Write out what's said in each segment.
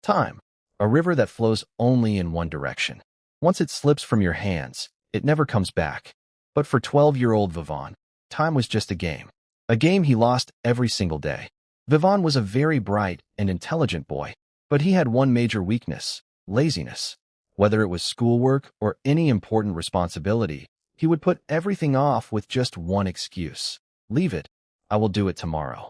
Time, a river that flows only in one direction. Once it slips from your hands, it never comes back. But for 12-year-old Vivaan, time was just a game. A game he lost every single day. Vivaan was a very bright and intelligent boy, but he had one major weakness: laziness. Whether it was schoolwork or any important responsibility, he would put everything off with just one excuse: leave it, I will do it tomorrow.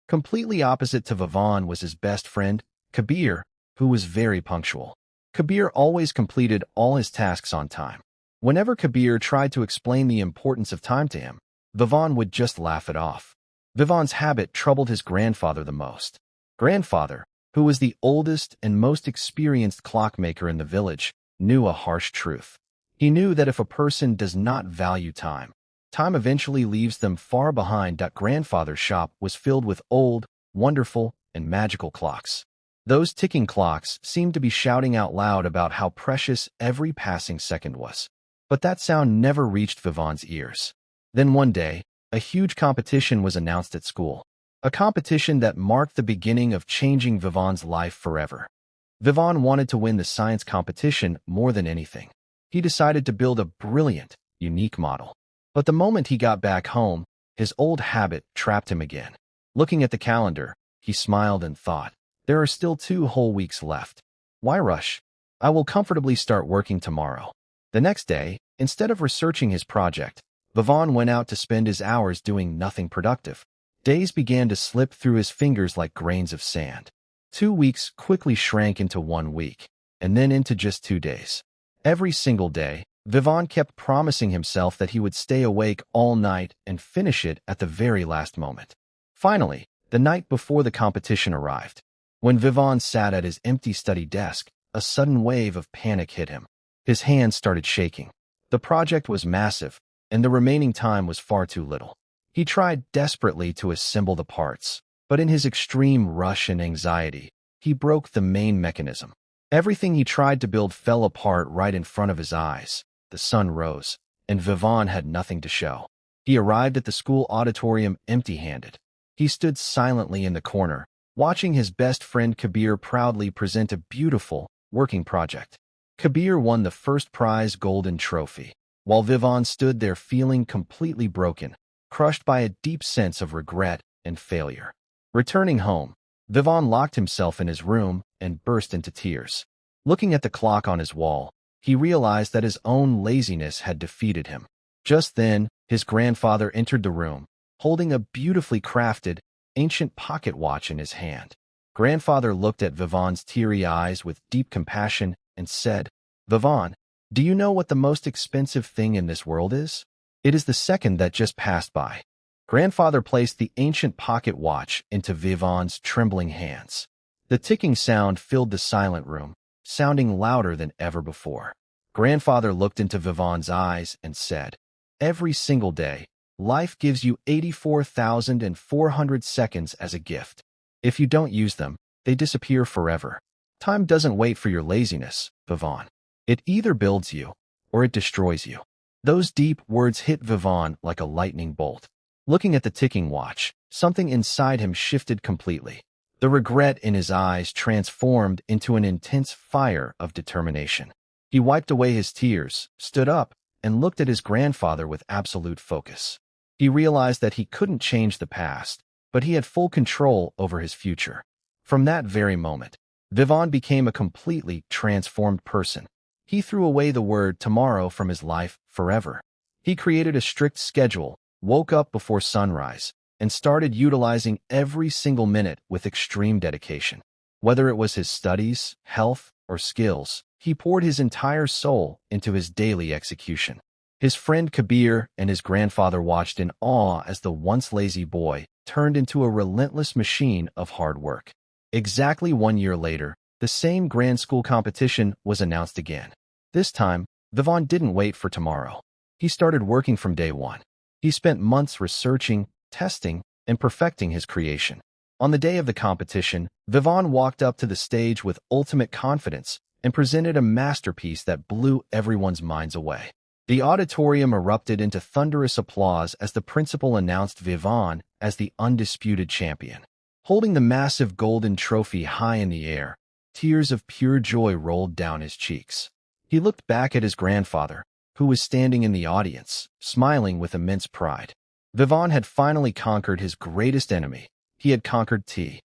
Completely opposite to Vivaan was his best friend, Kabir, who was very punctual. Kabir always completed all his tasks on time. Whenever Kabir tried to explain the importance of time to him, Vivaan would just laugh it off. Vivaan's habit troubled his grandfather the most. Grandfather, who was the oldest and most experienced clockmaker in the village, knew a harsh truth. He knew that if a person does not value time, time eventually leaves them far behind. Grandfather's shop was filled with old, wonderful, and magical clocks. Those ticking clocks seemed to be shouting out loud about how precious every passing second was. But that sound never reached Vivaan's ears. Then one day, a huge competition was announced at school. A competition that marked the beginning of changing Vivaan's life forever. Vivaan wanted to win the science competition more than anything. He decided to build a brilliant, unique model. But the moment he got back home, his old habit trapped him again. Looking at the calendar, he smiled and thought, there are still 2 whole weeks left. Why rush? I will comfortably start working tomorrow. The next day, instead of researching his project, Vivaan went out to spend his hours doing nothing productive. Days began to slip through his fingers like grains of sand. 2 weeks quickly shrank into 1 week, and then into just 2 days. Every single day, Vivaan kept promising himself that he would stay awake all night and finish it at the very last moment. Finally, the night before the competition arrived. When Vivaan sat at his empty study desk, a sudden wave of panic hit him. His hands started shaking. The project was massive, and the remaining time was far too little. He tried desperately to assemble the parts, but in his extreme rush and anxiety, he broke the main mechanism. Everything he tried to build fell apart right in front of his eyes. The sun rose, and Vivaan had nothing to show. He arrived at the school auditorium empty-handed. He stood silently in the corner, watching his best friend Kabir proudly present a beautiful, working project. Kabir won the first prize golden trophy, while Vivaan stood there feeling completely broken, crushed by a deep sense of regret and failure. Returning home, Vivaan locked himself in his room and burst into tears. Looking at the clock on his wall, he realized that his own laziness had defeated him. Just then, his grandfather entered the room, holding a beautifully crafted, ancient pocket watch in his hand. Grandfather looked at Vivaan's teary eyes with deep compassion and said, "Vivaan, do you know what the most expensive thing in this world is? It is the second that just passed by." Grandfather placed the ancient pocket watch into Vivaan's trembling hands. The ticking sound filled the silent room, sounding louder than ever before. Grandfather looked into Vivaan's eyes and said, "Every single day, life gives you 84,400 seconds as a gift. If you don't use them, they disappear forever. Time doesn't wait for your laziness, Vivaan. It either builds you, or it destroys you." Those deep words hit Vivaan like a lightning bolt. Looking at the ticking watch, something inside him shifted completely. The regret in his eyes transformed into an intense fire of determination. He wiped away his tears, stood up, and looked at his grandfather with absolute focus. He realized that he couldn't change the past, but he had full control over his future. From that very moment, Vivaan became a completely transformed person. He threw away the word tomorrow from his life forever. He created a strict schedule, woke up before sunrise, and started utilizing every single minute with extreme dedication. Whether it was his studies, health, or skills, he poured his entire soul into his daily execution. His friend Kabir and his grandfather watched in awe as the once lazy boy turned into a relentless machine of hard work. Exactly 1 year later, the same grand school competition was announced again. This time, Vivaan didn't wait for tomorrow. He started working from day one. He spent months researching, testing, and perfecting his creation. On the day of the competition, Vivaan walked up to the stage with ultimate confidence and presented a masterpiece that blew everyone's minds away. The auditorium erupted into thunderous applause as the principal announced Vivaan as the undisputed champion. Holding the massive golden trophy high in the air, Tears of pure joy rolled down his cheeks. He looked back at his grandfather, who was standing in the audience, smiling with immense pride. Vivaan had finally conquered his greatest enemy. He had conquered tea.